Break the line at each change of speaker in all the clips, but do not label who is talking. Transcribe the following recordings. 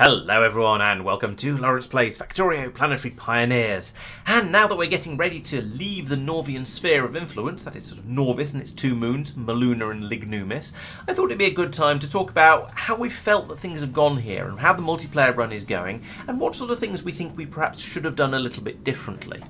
Hello everyone and welcome to Laurence Plays Factorio Planetary Pioneers. And now that we're getting ready to leave the Nauvian sphere of influence, that is sort of Nauvis and its two moons, Maluna and Lignumis, I thought it'd be a good time to talk about how we felt that things have gone here and how the multiplayer run is going and what sort of things we think we perhaps should have done a little bit differently.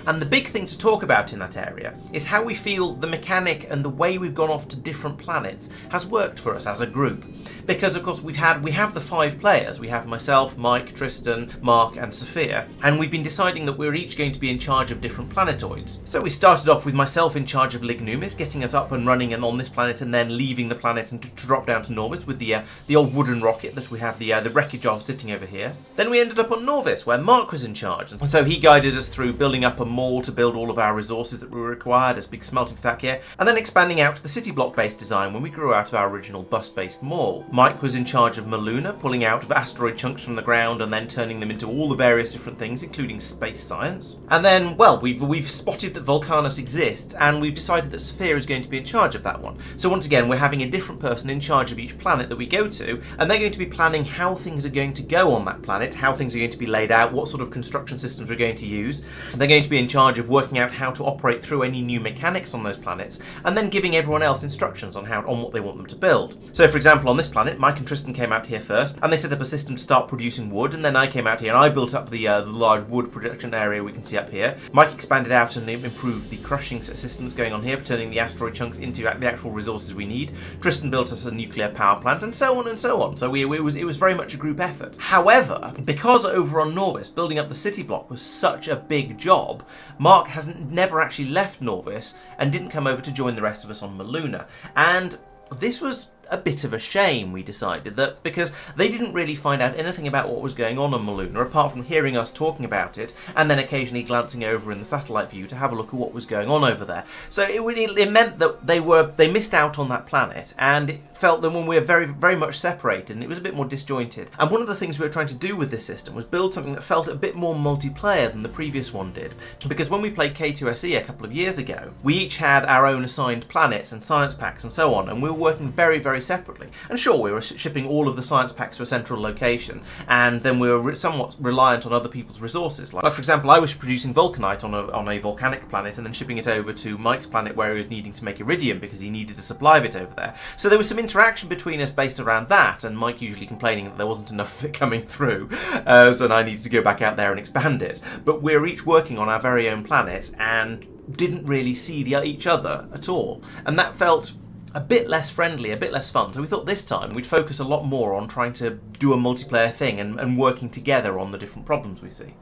And the big thing to talk about in that area is how we feel the mechanic and the way we've gone off to different planets has worked for us as a group. Because of course we have the 5 players. We have myself, Mike, Tristan, Mark and Sophia, and we've been deciding that we're each going to be in charge of different planetoids. So we started off with myself in charge of Lignumis, getting us up and running and on this planet, and then leaving the planet and to drop down to Nauvis with the old wooden rocket that we have the wreckage of sitting over here. Then we ended up on Nauvis where Mark was in charge, and so he guided us through building up a mall to build all of our resources that we required, this big smelting stack here, and then expanding out to the city block based design when we grew out of our original bust based mall. Mike was in charge of Maluna, pulling out of asteroid chunks from the ground and then turning them into all the various different things, including space science. And then, well, we've spotted that Vulcanus exists, and we've decided that Sophia is going to be in charge of that one. So once again, we're having a different person in charge of each planet that we go to, and they're going to be planning how things are going to go on that planet, how things are going to be laid out, what sort of construction systems we're going to use. And they're going to be in charge of working out how to operate through any new mechanics on those planets, and then giving everyone else instructions on what they want them to build. So for example, on this planet, Mike and Tristan came out here first, and they set up a system to start producing wood, and then I came out here and I built up the large wood production area we can see up here. Mike expanded out and improved the crushing systems going on here, turning the asteroid chunks into the actual resources we need. Tristan built us a nuclear power plant, and so on and so on. So it was very much a group effort. However, because over on Nauvis, building up the city block was such a big job, Mark never actually left Nauvis and didn't come over to join the rest of us on Maluna. And this was a bit of a shame, we decided, that because they didn't really find out anything about what was going on Maluna apart from hearing us talking about it and then occasionally glancing over in the satellite view to have a look at what was going on over there. So it meant that they missed out on that planet, and it felt that when we were very, very much separated and it was a bit more disjointed. And one of the things we were trying to do with this system was build something that felt a bit more multiplayer than the previous one did. Because when we played K2SE a couple of years ago, we each had our own assigned planets and science packs and so on, and we were working very, very separately. And sure, we were shipping all of the science packs to a central location, and then we were somewhat reliant on other people's resources. Like for example, I was producing vulcanite on a volcanic planet and then shipping it over to Mike's planet where he was needing to make iridium because he needed a supply of it over there. So there was some interaction between us based around that, and Mike usually complaining that there wasn't enough of it coming through, so I needed to go back out there and expand it. But we're each working on our very own planets and didn't really see each other at all, and that felt a bit less friendly, a bit less fun. So we thought this time we'd focus a lot more on trying to do a multiplayer thing and working together on the different problems we see.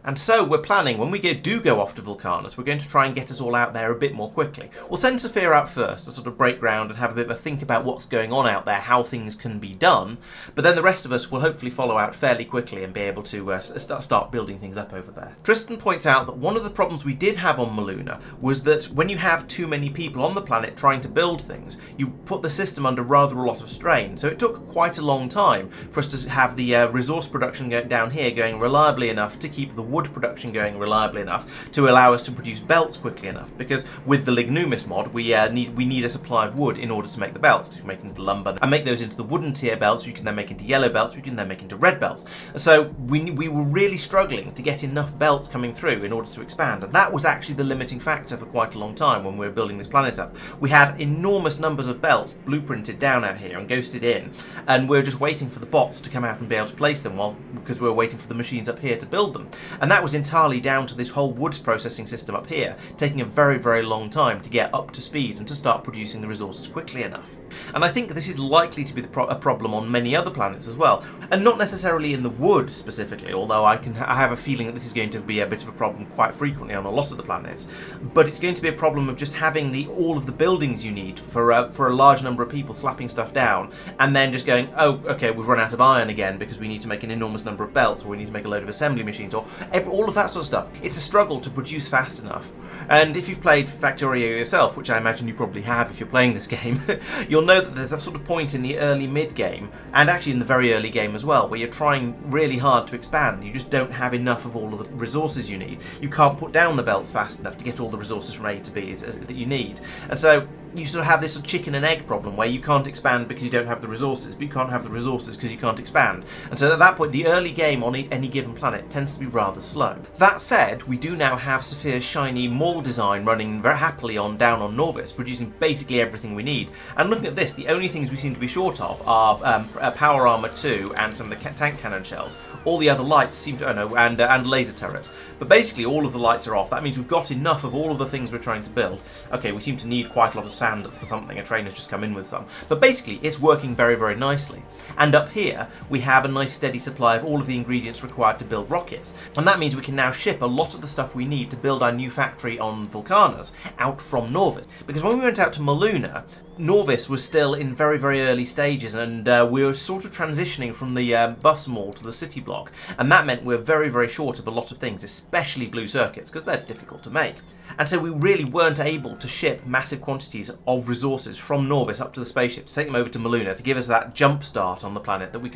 And so we're planning, when we do go off to Vulcanus, we're going to try and get us all out there a bit more quickly. We'll send Sophia out first to sort of break ground and have a bit of a think about what's going on out there, how things can be done, but then the rest of us will hopefully follow out fairly quickly and be able to start building things up over there. Tristan points out that one of the problems we did have on Maluna was that when you have too many people on the planet trying to build things, you put the system under rather a lot of strain. So it took quite a long time for us to have the resource production down here going reliably enough to keep the wood production going reliably enough to allow us to produce belts quickly enough, because with the Lignumis mod we need a supply of wood in order to make the belts, to make into lumber and make those into the wooden tier belts, which you can then make into yellow belts, which you can then make into red belts. So we were really struggling to get enough belts coming through in order to expand, and that was actually the limiting factor for quite a long time when we were building this planet up. We had enormous numbers of belts blueprinted down out here and ghosted in, and we were just waiting for the bots to come out and be able to place them because we were waiting for the machines up here to build them. And that was entirely down to this whole wood processing system up here taking a very, very long time to get up to speed and to start producing the resources quickly enough. And I think this is likely to be a problem on many other planets as well, and not necessarily in the wood specifically, although I have a feeling that this is going to be a bit of a problem quite frequently on a lot of the planets. But it's going to be a problem of just having all of the buildings you need for a large number of people slapping stuff down, and then just going, oh, okay, we've run out of iron again because we need to make an enormous number of belts, or we need to make a load of assembly machines, or all of that sort of stuff. It's a struggle to produce fast enough. And if you've played Factorio yourself, which I imagine you probably have if you're playing this game, you'll know that there's that sort of point in the early mid-game, and actually in the very early game as well, where you're trying really hard to expand. You just don't have enough of all of the resources you need. You can't put down the belts fast enough to get all the resources from A to B that you need. And so you sort of have this sort of chicken and egg problem where you can't expand because you don't have the resources, but you can't have the resources because you can't expand. And so at that point, the early game on any given planet tends to be rather slow. That said, we do now have Saphir's shiny Maul design running very happily down on Nauvis, producing basically everything we need. And looking at this, the only things we seem to be short of are power armor 2 and some of the tank cannon shells. All the other lights seem to, and laser turrets. But basically all of the lights are off. That means we've got enough of all of the things we're trying to build. Okay, we seem to need quite a lot of sand for something. A train has just come in with some. But basically it's working very, very nicely. And up here we have a nice steady supply of all of the ingredients required to build rockets. And that means we can now ship a lot of the stuff we need to build our new factory on Vulcanus out from Nauvis. Because when we went out to Maluna, Nauvis was still in very, very early stages, and we were sort of transitioning from the bus mall to the city block, and that meant we were very, very short of a lot of things, especially blue circuits, because they're difficult to make. And so we really weren't able to ship massive quantities of resources from Nauvis up to the spaceship to take them over to Maluna to give us that jump start on the planet that we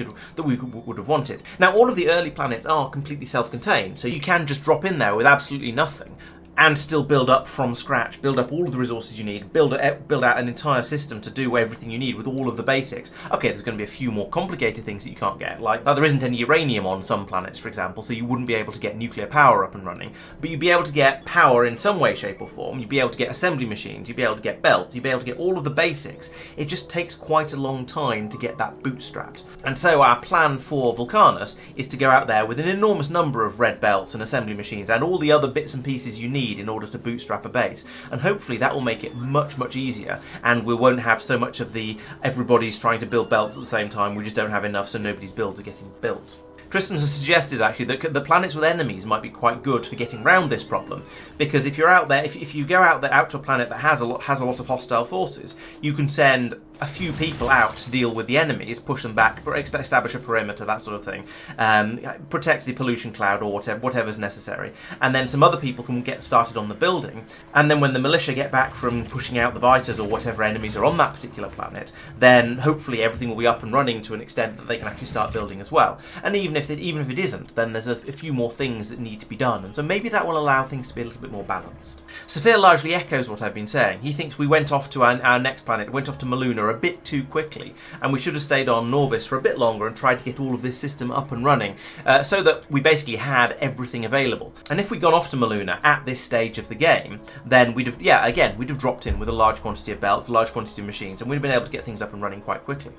would have wanted. Now, all of the early planets are completely self-contained, so you can just drop in there with absolutely nothing and still build up from scratch, build up all of the resources you need, build out an entire system to do everything you need with all of the basics. Okay, there's going to be a few more complicated things that you can't get, like there isn't any uranium on some planets, for example, so you wouldn't be able to get nuclear power up and running, but you'd be able to get power in some way, shape or form. You'd be able to get assembly machines, you'd be able to get belts, you'd be able to get all of the basics. It just takes quite a long time to get that bootstrapped. And so our plan for Vulcanus is to go out there with an enormous number of red belts and assembly machines and all the other bits and pieces you need in order to bootstrap a base, and hopefully that will make it much, much easier, and we won't have so much of the everybody's trying to build belts at the same time, we just don't have enough, so nobody's builds are getting built. Tristan has suggested actually that the planets with enemies might be quite good for getting around this problem, because if you're out there, if you go out there out to a planet that has a lot of hostile forces, you can send a few people out to deal with the enemies, push them back, establish a perimeter, that sort of thing, protect the pollution cloud or whatever's necessary, and then some other people can get started on the building, and then when the militia get back from pushing out the biters or whatever enemies are on that particular planet, then hopefully everything will be up and running to an extent that they can actually start building as well. And even if it isn't, then there's a few more things that need to be done, and so maybe that will allow things to be a little bit more balanced. Saphir largely echoes what I've been saying. He thinks we went off to our next planet, went off to Maluna a bit too quickly, and we should have stayed on Nauvis for a bit longer and tried to get all of this system up and running, so that we basically had everything available. And if we'd gone off to Maluna at this stage of the game, then we'd have dropped in with a large quantity of belts, a large quantity of machines, and we'd have been able to get things up and running quite quickly.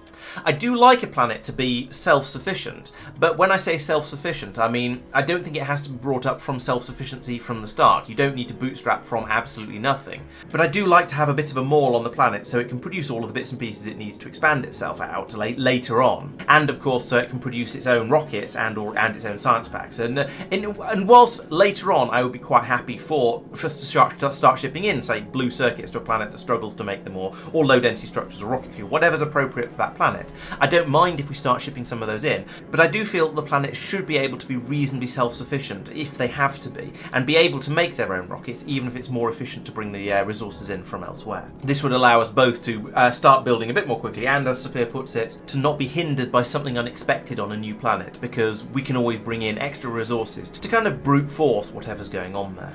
I do like a planet to be self-sufficient, but when I say self-sufficient, I mean, I don't think it has to be brought up from self-sufficiency from the start. You don't need to bootstrap from absolutely nothing. But I do like to have a bit of a maul on the planet so it can produce all of the bits and pieces it needs to expand itself out later on. And of course, so it can produce its own rockets and its own science packs. And whilst later on I would be quite happy for us to start shipping in, say, blue circuits to a planet that struggles to make them, or low density structures or rocket fuel, whatever's appropriate for that planet. I don't mind if we start shipping some of those in, but I do feel the planet should be able to be reasonably self-sufficient if they have to be, and be able to make their own rockets, even if it's more efficient to bring the resources in from elsewhere. This would allow us both to start building a bit more quickly, and as Saphir puts it, to not be hindered by something unexpected on a new planet, because we can always bring in extra resources to kind of brute force whatever's going on there.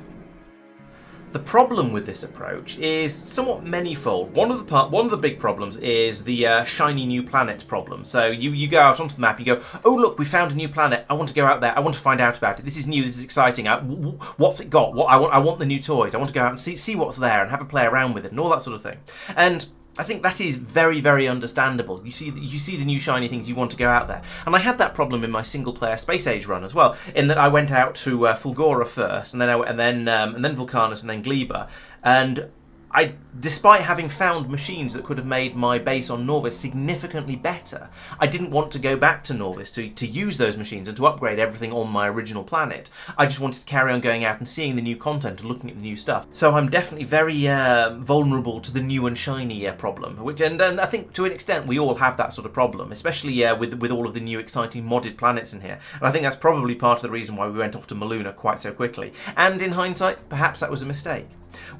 The problem with this approach is somewhat manyfold. One of the big problems is the shiny new planet problem. So you go out onto the map, you go, oh look, we found a new planet, I want to go out there, I want to find out about it, this is new, this is exciting, what's it got, I want the new toys, I want to go out and see what's there and have a play around with it and all that sort of thing. And I think that is very, very understandable. You see the new shiny things, you want to go out there. And I had that problem in my single-player Space Age run as well, in that I went out to Fulgora first, and then Vulcanus, and then Gleba, and despite having found machines that could have made my base on Nauvis significantly better, I didn't want to go back to Nauvis to use those machines and to upgrade everything on my original planet. I just wanted to carry on going out and seeing the new content and looking at the new stuff. So I'm definitely very vulnerable to the new and shiny problem, and I think to an extent we all have that sort of problem, especially with all of the new exciting modded planets in here. And I think that's probably part of the reason why we went off to Maluna quite so quickly. And in hindsight, perhaps that was a mistake.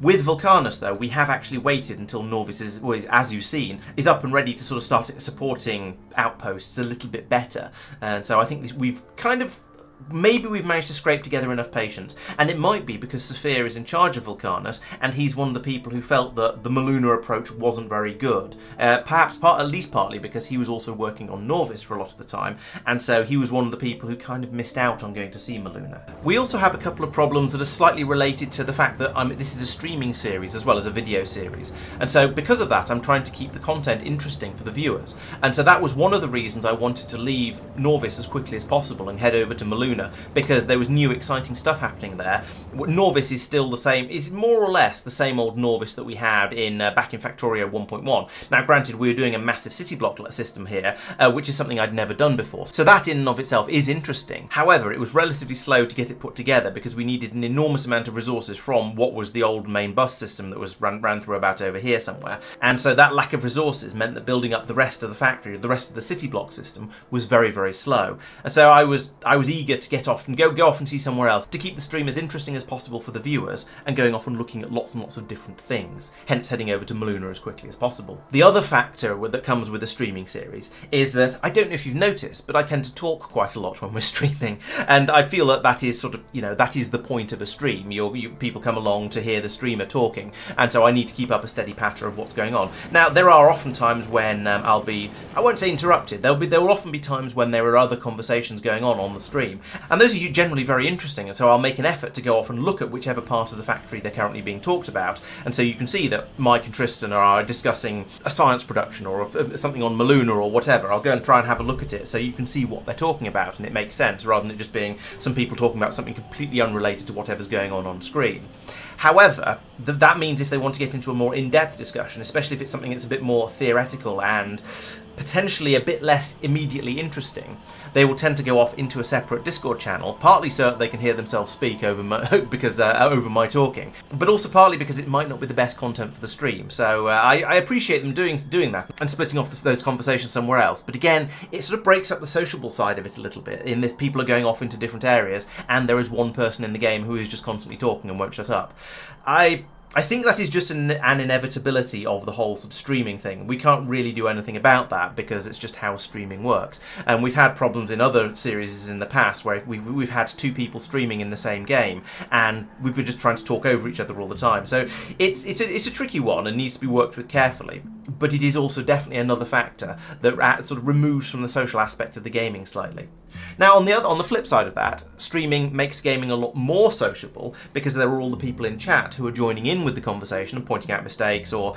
With Vulcanus, though, we have actually waited until Nauvis is, as you've seen, is up and ready to sort of start supporting outposts a little bit better. And so I think we've kind of maybe we've managed to scrape together enough patience, and it might be because Sophia is in charge of Vulcanus, and he's one of the people who felt that the Meluna approach wasn't very good. Perhaps at least partly because he was also working on Nauvis for a lot of the time, and so he was one of the people who kind of missed out on going to see Meluna. We also have a couple of problems that are slightly related to the fact that this is a streaming series as well as a video series, and so because of that I'm trying to keep the content interesting for the viewers, and so that was one of the reasons I wanted to leave Nauvis as quickly as possible and head over to Meluna, because there was new exciting stuff happening there. Nauvis is still the same, is more or less the same old Nauvis that we had in back in Factorio 1.1. Now granted, we were doing a massive city block system here, which is something I'd never done before, so that in and of itself is interesting. However, it was relatively slow to get it put together because we needed an enormous amount of resources from what was the old main bus system that was ran through about over here somewhere, and so that lack of resources meant that building up the rest of the factory, the rest of the city block system, was very, very slow. And so I was eager to get off and go off and see somewhere else to keep the stream as interesting as possible for the viewers, and going off and looking at lots and lots of different things, hence heading over to Meluna as quickly as possible. The other factor that comes with a streaming series is that, I don't know if you've noticed, but I tend to talk quite a lot when we're streaming, and I feel that that is sort of, that is the point of a stream. People come along to hear the streamer talking, and so I need to keep up a steady patter of what's going on. Now, there are often times when I won't say interrupted, there will often be times when there are other conversations going on the stream, and those are generally very interesting, and so I'll make an effort to go off and look at whichever part of the factory they're currently being talked about, and so you can see that Mike and Tristan are discussing a science production or something on Meluna or whatever. I'll go and try and have a look at it so you can see what they're talking about, and it makes sense, rather than it just being some people talking about something completely unrelated to whatever's going on screen. However, that means if they want to get into a more in-depth discussion, especially if it's something that's a bit more theoretical and potentially a bit less immediately interesting, they will tend to go off into a separate Discord channel, partly so that they can hear themselves speak over my talking, but also partly because it might not be the best content for the stream. So I appreciate them doing that and splitting off those conversations somewhere else. But again, it sort of breaks up the sociable side of it a little bit, in that people are going off into different areas, and there is one person in the game who is just constantly talking and won't shut up. I think that is just an inevitability of the whole sort of streaming thing. We can't really do anything about that because it's just how streaming works. And we've had problems in other series in the past where we've had two people streaming in the same game, and we've been just trying to talk over each other all the time. So it's a tricky one and needs to be worked with carefully. But it is also definitely another factor that sort of removes from the social aspect of the gaming slightly. Now, on the flip side of that, streaming makes gaming a lot more sociable because there are all the people in chat who are joining in with the conversation and pointing out mistakes, or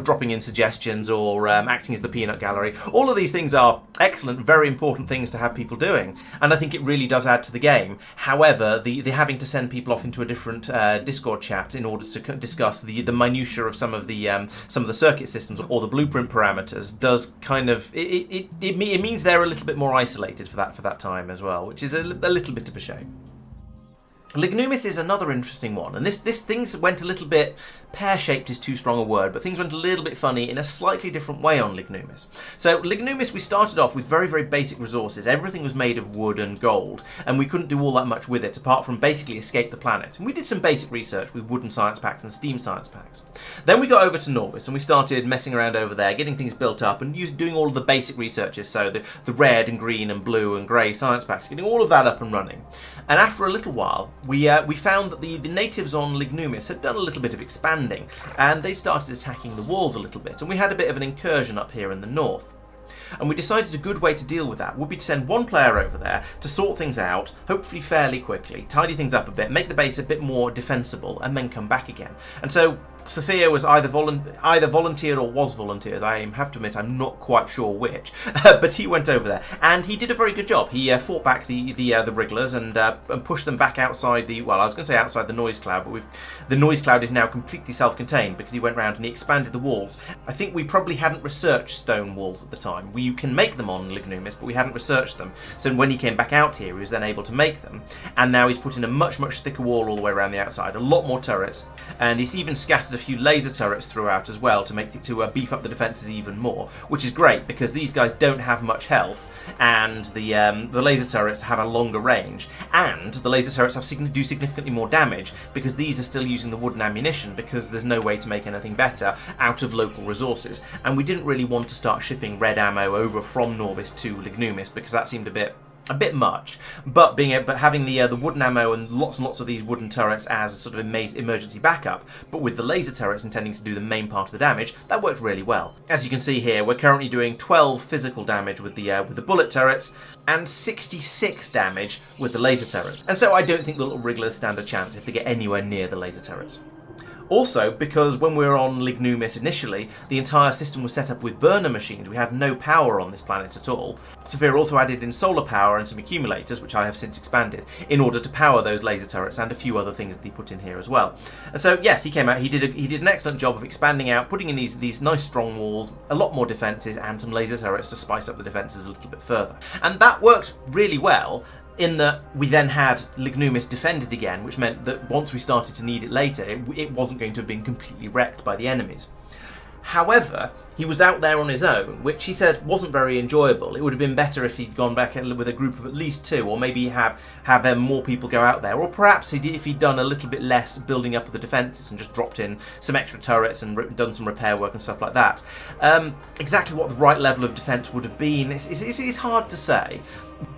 dropping in suggestions, or acting as the peanut gallery. All of these things are excellent, very important things to have people doing, and I think it really does add to the game. However, the having to send people off into a different Discord chat in order to discuss the minutiae of some of the circuit systems or the blueprint parameters does kind of it means they're a little bit more isolated for that time as well, which is a little bit of a shame. Lignumis is another interesting one, and this things went a little bit pear-shaped is too strong a word, but things went a little bit funny in a slightly different way on Lignumis. So Lignumis, we started off with very, very basic resources. Everything was made of wood and gold, and we couldn't do all that much with it apart from basically escape the planet. And we did some basic research with wooden science packs and steam science packs. Then we got over to Nauvis and we started messing around over there, getting things built up and doing all of the basic researches, so the red and green and blue and grey science packs, getting all of that up and running. And after a little while, we found that the natives on Lignumis had done a little bit of expanding, and they started attacking the walls a little bit, and we had a bit of an incursion up here in the north. And we decided a good way to deal with that would be to send one player over there to sort things out, hopefully fairly quickly, tidy things up a bit, make the base a bit more defensible, and then come back again. And so Sophia was either volunteered or was volunteered. I have to admit I'm not quite sure which, but he went over there and he did a very good job. He fought back the wrigglers and pushed them back outside the, well, I was going to say outside the noise cloud, but the noise cloud is now completely self-contained because he went around and he expanded the walls. I think we probably hadn't researched stone walls at the time. You can make them on Lignumis, but we hadn't researched them. So when he came back out here, he was then able to make them, and now he's put in a much thicker wall all the way around the outside, a lot more turrets, and he's even scattered a few laser turrets throughout as well to beef up the defences even more, which is great because these guys don't have much health, and the laser turrets have a longer range, and the laser turrets do significantly more damage because these are still using the wooden ammunition because there's no way to make anything better out of local resources, and we didn't really want to start shipping red ammo over from Nauvis to Lignumis because that seemed a bit a bit much, but having the wooden ammo and lots of these wooden turrets as a sort of emergency backup, but with the laser turrets intending to do the main part of the damage, that worked really well. As you can see here, we're currently doing 12 physical damage with the bullet turrets and 66 damage with the laser turrets. And so I don't think the little wrigglers stand a chance if they get anywhere near the laser turrets. Also, because when we were on Lignumis initially, the entire system was set up with burner machines. We had no power on this planet at all. Sophia also added in solar power and some accumulators, which I have since expanded, in order to power those laser turrets and a few other things that he put in here as well. And so, yes, he came out, he did an excellent job of expanding out, putting in these nice strong walls, a lot more defences, and some laser turrets to spice up the defences a little bit further. And that worked really well, in that we then had Lignumis defended again, which meant that once we started to need it later, it wasn't going to have been completely wrecked by the enemies. However, he was out there on his own, which he said wasn't very enjoyable. It would have been better if he'd gone back with a group of at least 2, or maybe have more people go out there, or perhaps if he'd done a little bit less building up of the defences and just dropped in some extra turrets and done some repair work and stuff like that. Exactly what the right level of defence would have been is hard to say.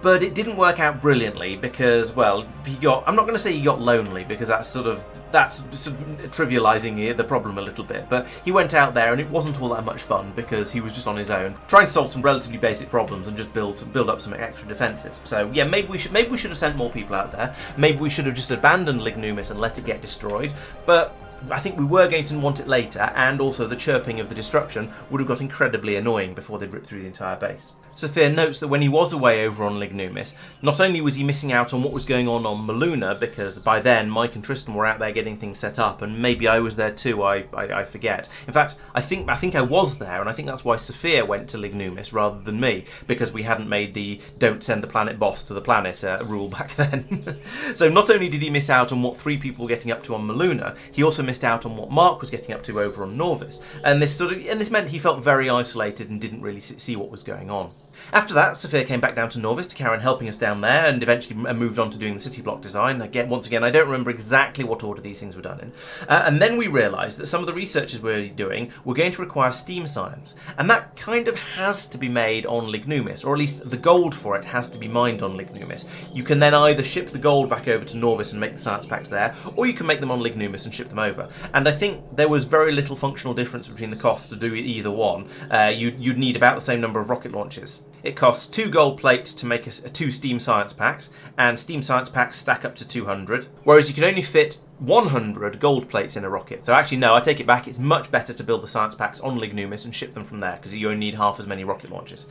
But it didn't work out brilliantly because, well, I'm not going to say he got lonely, because that's sort of trivialising the problem a little bit, but he went out there and it wasn't all that much fun because he was just on his own, trying to solve some relatively basic problems and just build up some extra defences. So yeah, maybe we should have sent more people out there. Maybe we should have just abandoned Lignumis and let it get destroyed, but I think we were going to want it later, and also the chirping of the destruction would have got incredibly annoying before they'd ripped through the entire base. Sophia notes that when he was away over on Lignumis, not only was he missing out on what was going on Maluna, because by then Mike and Tristan were out there getting things set up, and maybe I was there too, I forget. In fact, I think I was there, and I think that's why Sophia went to Lignumis rather than me, because we hadn't made the don't send the planet boss to the planet rule back then. So not only did he miss out on what 3 people were getting up to on Maluna, he also missed out on what Mark was getting up to over on Norvis, and this meant he felt very isolated and didn't really see what was going on. After that, Sophia came back down to Norvis to carry on helping us down there, and eventually moved on to doing the city block design. Once again, I don't remember exactly what order these things were done in. And then we realised that some of the researches we were doing were going to require steam science, and that kind of has to be made on Lignumis, or at least the gold for it has to be mined on Lignumis. You can then either ship the gold back over to Norvis and make the science packs there, or you can make them on Lignumis and ship them over. And I think there was very little functional difference between the costs to do either one. You'd need about the same number of rocket launches. It costs 2 gold plates to make 2 steam science packs, and steam science packs stack up to 200, whereas you can only fit 100 gold plates in a rocket. So actually, no, I take it back. It's much better to build the science packs on Lignumis and ship them from there, because you only need half as many rocket launches.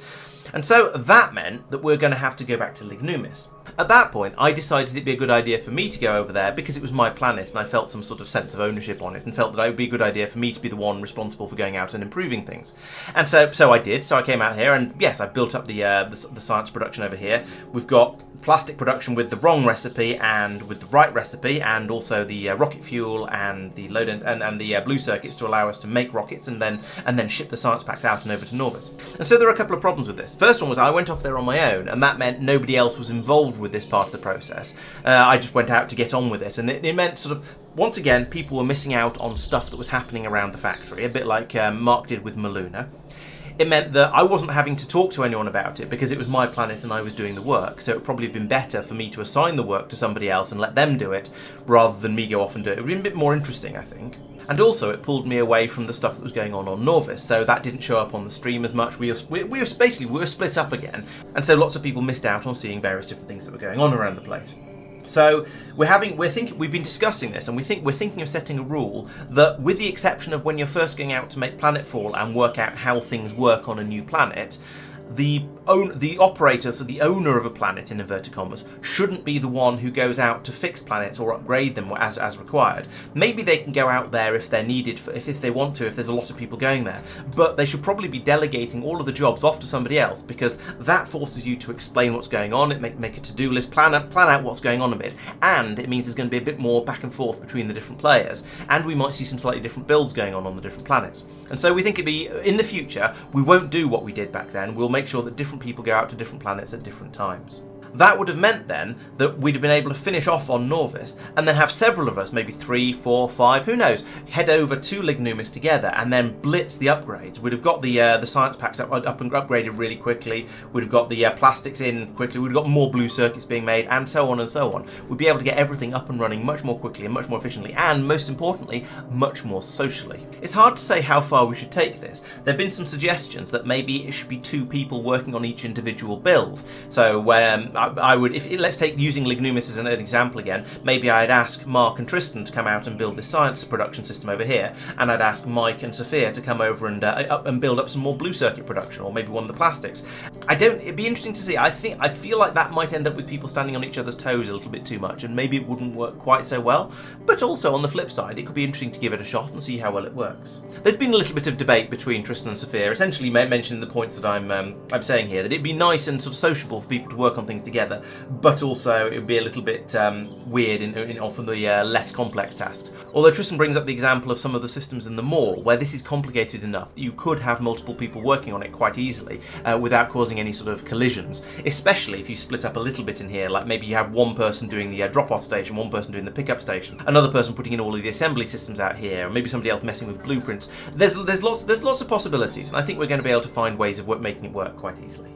And so that meant that we're going to have to go back to Lignumis. At that point, I decided it'd be a good idea for me to go over there because it was my planet and I felt some sort of sense of ownership on it, and felt that it would be a good idea for me to be the one responsible for going out and improving things. And so I did. So I came out here, and yes, I've built up the science production over here. We've got plastic production with the wrong recipe and with the right recipe, and also the rocket fuel and the load and the blue circuits to allow us to make rockets and then ship the science packs out and over to Norvis. And so there are a couple of problems with this. First one was I went off there on my own, and that meant nobody else was involved with this part of the process. I just went out to get on with it, and it meant sort of, once again, people were missing out on stuff that was happening around the factory, a bit like Mark did with Maluna. It meant that I wasn't having to talk to anyone about it because it was my planet and I was doing the work, so it would probably have been better for me to assign the work to somebody else and let them do it rather than me go off and do it. It would have been a bit more interesting, I think. And also it pulled me away from the stuff that was going on Norvis, so that didn't show up on the stream as much. We were split up again, and so lots of people missed out on seeing various different things that were going on around the place. So we've been discussing this, and we're thinking of setting a rule that, with the exception of when you're first going out to make planetfall and work out how things work on a new planet, the operator, so the owner of a planet in inverted commas, shouldn't be the one who goes out to fix planets or upgrade them as required. Maybe they can go out there if they're needed, if they want to, if there's a lot of people going there, but they should probably be delegating all of the jobs off to somebody else, because that forces you to explain what's going on. It make a to-do list, plan out what's going on a bit, and it means there's going to be a bit more back and forth between the different players, and we might see some slightly different builds going on the different planets. And so we think it'd be, in the future, we won't do what we did back then. We'll make sure that different people go out to different planets at different times. That would have meant then that we'd have been able to finish off on Nauvis and then have several of us, maybe 3, 4, 5, who knows, head over to Lignumis together and then blitz the upgrades. We'd have got the science packs up and upgraded really quickly. We'd have got the plastics in quickly. We'd have got more blue circuits being made, and so on and so on. We'd be able to get everything up and running much more quickly and much more efficiently, and most importantly, much more socially. It's hard to say how far we should take this. There have been some suggestions that maybe it should be 2 people working on each individual build. So I would, let's take using Lignumis as an example again, maybe I'd ask Mark and Tristan to come out and build this science production system over here, and I'd ask Mike and Sophia to come over and build up some more blue circuit production, or maybe one of the plastics. It'd be interesting to see. I feel like that might end up with people standing on each other's toes a little bit too much, and maybe it wouldn't work quite so well. But also on the flip side, it could be interesting to give it a shot and see how well it works. There's been a little bit of debate between Tristan and Sophia, essentially mentioning the points that I'm saying here, that it'd be nice and sort of sociable for people to work on things together, but also it would be a little bit weird in often the less complex tasks. Although Tristan brings up the example of some of the systems in the mall where this is complicated enough that you could have multiple people working on it quite easily without causing any sort of collisions, especially if you split up a little bit in here, like maybe you have one person doing the drop-off station, one person doing the pickup station, another person putting in all of the assembly systems out here, or maybe somebody else messing with blueprints. There's lots of possibilities, and I think we're going to be able to find ways of making it work quite easily.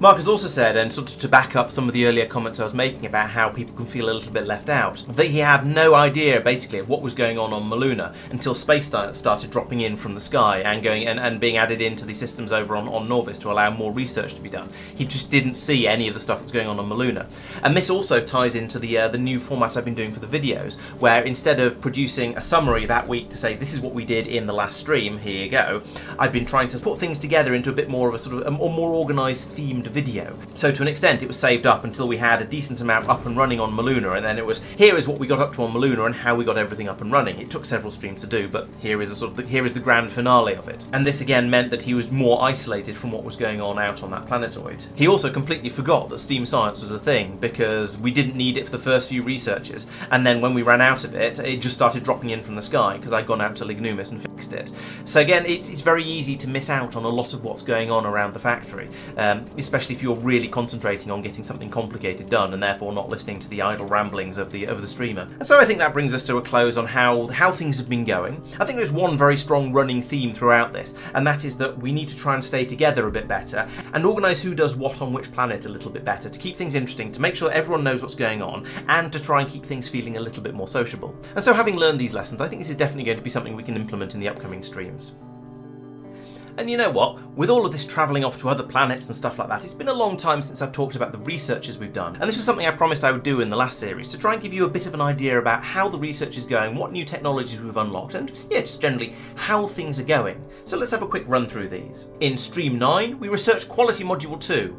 Mark has also said, and sort of to back up some of the earlier comments I was making about how people can feel a little bit left out, that he had no idea basically of what was going on Maluna until space started dropping in from the sky and going and being added into the systems over on Nauvis to allow more research to be done. He just didn't see any of the stuff that's going on Maluna. And this also ties into the new format I've been doing for the videos, where instead of producing a summary that week to say this is what we did in the last stream, here you go, I've been trying to put things together into a bit more of a sort of a more organised themed video. So to an extent it was saved up until we had a decent amount up and running on Maluna, and then it was, here is what we got up to on Maluna and how we got everything up and running. It took several streams to do, but here is the grand finale of it. And this again meant that he was more isolated from what was going on out on that planetoid. He also completely forgot that steam science was a thing, because we didn't need it for the first few researches, and then when we ran out of it, it just started dropping in from the sky because I'd gone out to Lignumis and fixed it. So again, it's very easy to miss out on a lot of what's going on around the factory, especially if you're really concentrating on getting something complicated done and therefore not listening to the idle ramblings of the streamer. And so I think that brings us to a close on how things have been going. I think there's one very strong running theme throughout this, and that is that we need to try and stay together a bit better and organise who does what on which planet a little bit better, to keep things interesting, to make sure that everyone knows what's going on, and to try and keep things feeling a little bit more sociable. And so having learned these lessons, I think this is definitely going to be something we can implement in the upcoming streams. And you know what? With all of this travelling off to other planets and stuff like that, it's been a long time since I've talked about the researches we've done. And this was something I promised I would do in the last series, to try and give you a bit of an idea about how the research is going, what new technologies we've unlocked, and yeah, just generally how things are going. So let's have a quick run through these. In Stream 9, we researched Quality Module 2.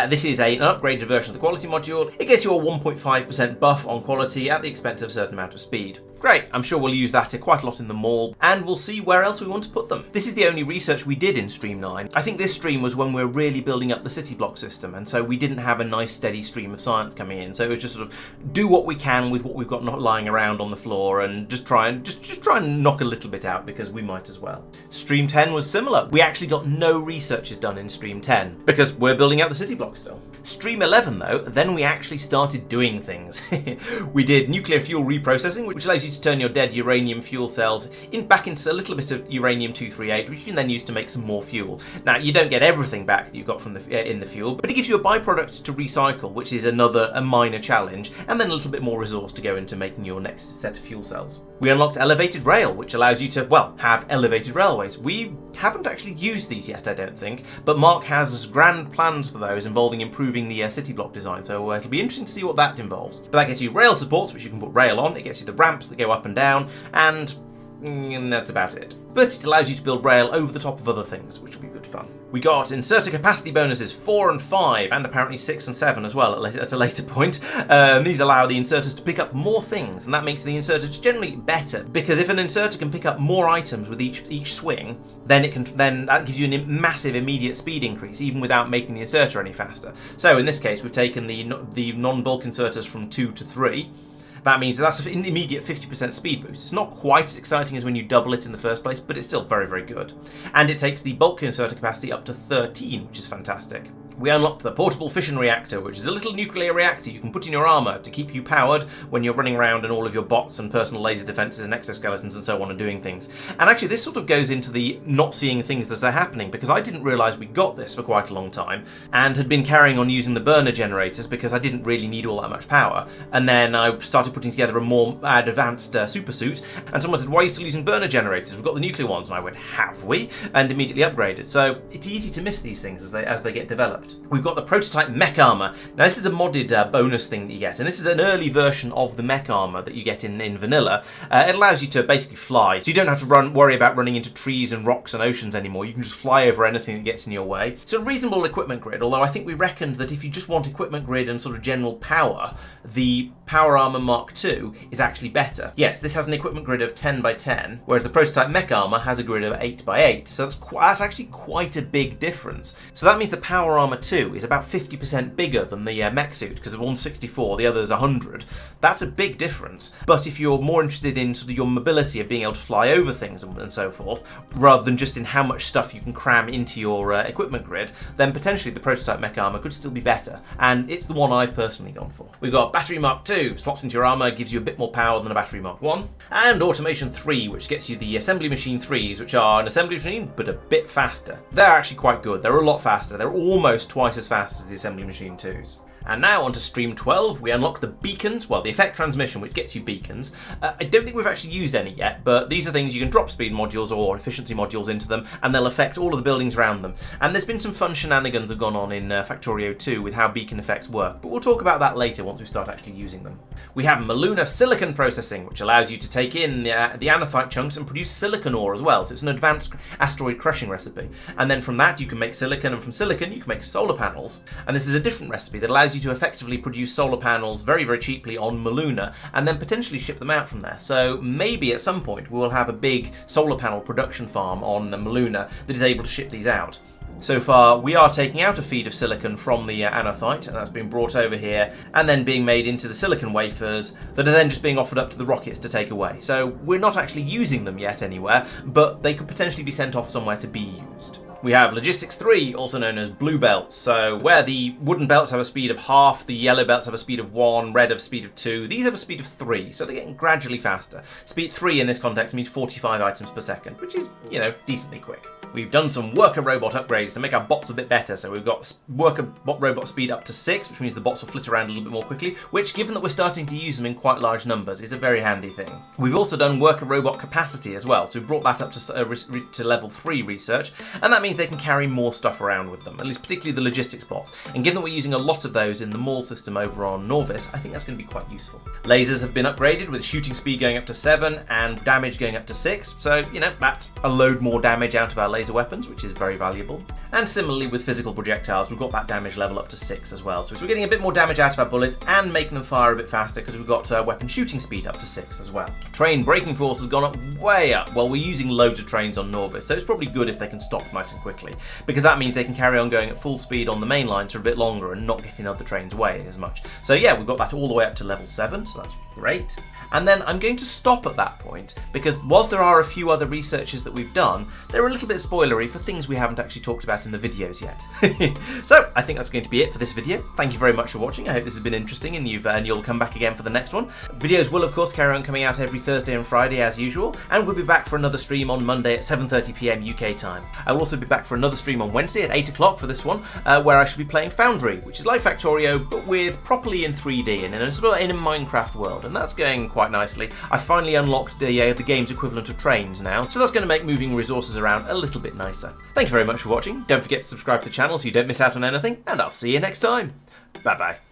This is an upgraded version of the Quality Module. It gets you a 1.5% buff on quality at the expense of a certain amount of speed. Great, I'm sure we'll use that quite a lot in the mall, and we'll see where else we want to put them. This is the only research we did in Stream 9. I think this stream was when we were really building up the city block system, and so we didn't have a nice steady stream of science coming in, so it was just sort of do what we can with what we've got not lying around on the floor, and just try and knock a little bit out, because we might as well. Stream 10 was similar. We actually got no researches done in Stream 10, because we're building out the city block still. Stream 11 though, then we actually started doing things. We did nuclear fuel reprocessing, which allows you to turn your dead uranium fuel cells back into a little bit of uranium-238, which you can then use to make some more fuel. Now, you don't get everything back that you got from in the fuel, but it gives you a byproduct to recycle, which is a minor challenge, and then a little bit more resource to go into making your next set of fuel cells. We unlocked elevated rail, which allows you to, well, have elevated railways. We haven't actually used these yet, I don't think, but Mark has grand plans for those involving improving the city block design, so it'll be interesting to see what that involves. But that gets you rail supports, which you can put rail on, it gets you the ramps that go up and down, and that's about it. But it allows you to build rail over the top of other things, which will be good fun. We got inserter capacity bonuses 4 and 5, and apparently 6 and 7 as well at a later point. These allow the inserters to pick up more things, and that makes the inserters generally better, because if an inserter can pick up more items with each swing, then that gives you a massive immediate speed increase, even without making the inserter any faster. So in this case, we've taken the non-bulk inserters from 2 to 3. That means that's an immediate 50% speed boost. It's not quite as exciting as when you double it in the first place, but it's still very, very good. And it takes the bulk inserter capacity up to 13, which is fantastic. We unlocked the portable fission reactor, which is a little nuclear reactor you can put in your armour to keep you powered when you're running around and all of your bots and personal laser defences and exoskeletons and so on are doing things. And actually this sort of goes into the not seeing things as they're happening, because I didn't realise we got this for quite a long time and had been carrying on using the burner generators because I didn't really need all that much power. And then I started putting together a more advanced super suit, and someone said, why are you still using burner generators? We've got the nuclear ones. And I went, have we? And immediately upgraded. So it's easy to miss these things as they get developed. We've got the prototype mech armor. Now this is a modded bonus thing that you get, and this is an early version of the mech armor that you get in vanilla. It allows you to basically fly, so you don't have to worry about running into trees and rocks and oceans anymore. You can just fly over anything that gets in your way. It's a reasonable equipment grid, although I think we reckoned that if you just want equipment grid and sort of general power, the Power Armor Mark II is actually better. Yes, this has an equipment grid of 10 by 10, whereas the prototype mech armor has a grid of 8 by 8, so that's actually quite a big difference. So that means the Power Armor 2 is about 50% bigger than the mech suit, because one's 64, the other's 100. That's a big difference. But if you're more interested in sort of your mobility of being able to fly over things and so forth, rather than just in how much stuff you can cram into your equipment grid, then potentially the prototype mech armor could still be better, and it's the one I've personally gone for. We've got Battery Mark II, slots into your armor, gives you a bit more power than a Battery Mark I, and Automation 3, which gets you the Assembly Machine 3s, which are an assembly machine but a bit faster. They're actually quite good. They're a lot faster. They're almost twice as fast as the Assembly Machine 2s. And now onto Stream 12, we unlock the beacons, well, the effect transmission, which gets you beacons. I don't think we've actually used any yet, but these are things you can drop speed modules or efficiency modules into them, and they'll affect all of the buildings around them. And there's been some fun shenanigans have gone on in Factorio 2 with how beacon effects work, but we'll talk about that later once we start actually using them. We have Maluna silicon processing, which allows you to take in the anorthite chunks and produce silicon ore as well, so it's an advanced asteroid crushing recipe. And then from that you can make silicon, and from silicon you can make solar panels. And this is a different recipe that allows you to effectively produce solar panels very, very cheaply on Maluna and then potentially ship them out from there. So maybe at some point we will have a big solar panel production farm on Maluna that is able to ship these out. So far, we are taking out a feed of silicon from the anorthite, and that's been brought over here and then being made into the silicon wafers that are then just being offered up to the rockets to take away. So we're not actually using them yet anywhere, but they could potentially be sent off somewhere to be used. We have Logistics 3, also known as blue belts. So where the wooden belts have a speed of half, the yellow belts have a speed of 1, red have a speed of 2, these have a speed of 3, so they're getting gradually faster. Speed 3 in this context means 45 items per second, which is, you know, decently quick. We've done some worker robot upgrades to make our bots a bit better. So we've got worker robot speed up to 6, which means the bots will flit around a little bit more quickly, which, given that we're starting to use them in quite large numbers, is a very handy thing. We've also done worker robot capacity as well, so we've brought that up to level 3 research, and that means they can carry more stuff around with them, at least particularly the logistics bots. And given that we're using a lot of those in the mall system over on Norvis, I think that's going to be quite useful. Lasers have been upgraded with shooting speed going up to 7 and damage going up to 6, so, you know, that's a load more damage out of our laser weapons, which is very valuable. And similarly with physical projectiles, we've got that damage level up to 6 as well. So we're getting a bit more damage out of our bullets and making them fire a bit faster because we've got weapon shooting speed up to 6 as well. Train braking force has gone up way up. Well, we're using loads of trains on Norvis, so it's probably good if they can stop nice and quickly, because that means they can carry on going at full speed on the main lines for a bit longer and not getting other trains away as much. So yeah, we've got that all the way up to level 7, so that's great. And then I'm going to stop at that point, because whilst there are a few other researches that we've done, they're a little bit spoilery for things we haven't actually talked about in the videos yet. So I think that's going to be it for this video. Thank you very much for watching. I hope this has been interesting and you'll come back again for the next one. Videos will of course carry on coming out every Thursday and Friday as usual, and we'll be back for another stream on Monday at 7:30 PM UK time. I will also be back for another stream on Wednesday at 8 o'clock for this one, where I shall be playing Foundry, which is like Factorio but with properly in 3D and in a Minecraft world, and that's going quite nicely. I finally unlocked the game's equivalent of trains now, so that's going to make moving resources around a little bit nicer. Thank you very much for watching. Don't forget to subscribe to the channel so you don't miss out on anything, and I'll see you next time. Bye bye.